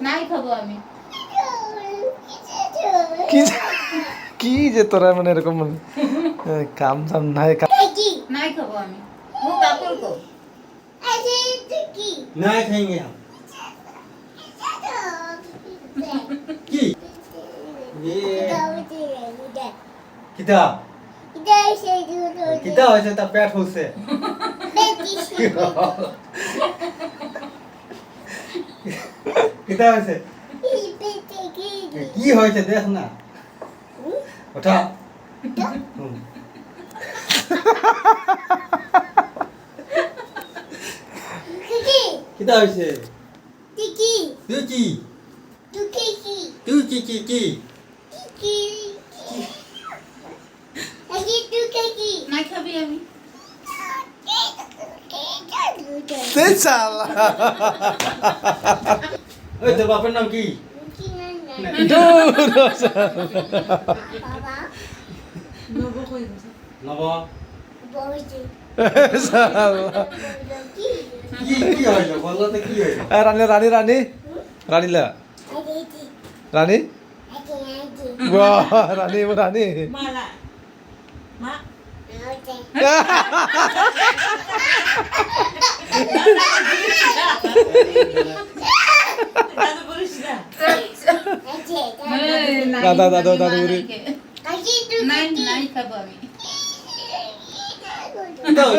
নাই খাবো আমি। কি কি যে তোরা মানে এরকম মানে কাম দাম নাই নাই খাবো আমি। वो काकुर को नहीं खाएंगे हम की ये किताब किताब है तो पेट हो से किताब है की होय छे देख ना उठा किताब है तू की নাই খাবি আমি। তে শালা ओए तेरे बाप का नाम की দূর নবো কই গেছে? नवा শালা की होय छे बोलो तो की होय রানী রানী রানী রানীলা রানী বাহ রানী রানী মালা মা দাদু বলিস না। দাদা দাদা দাদু বলি নাই নাই খাবো আমি। किताब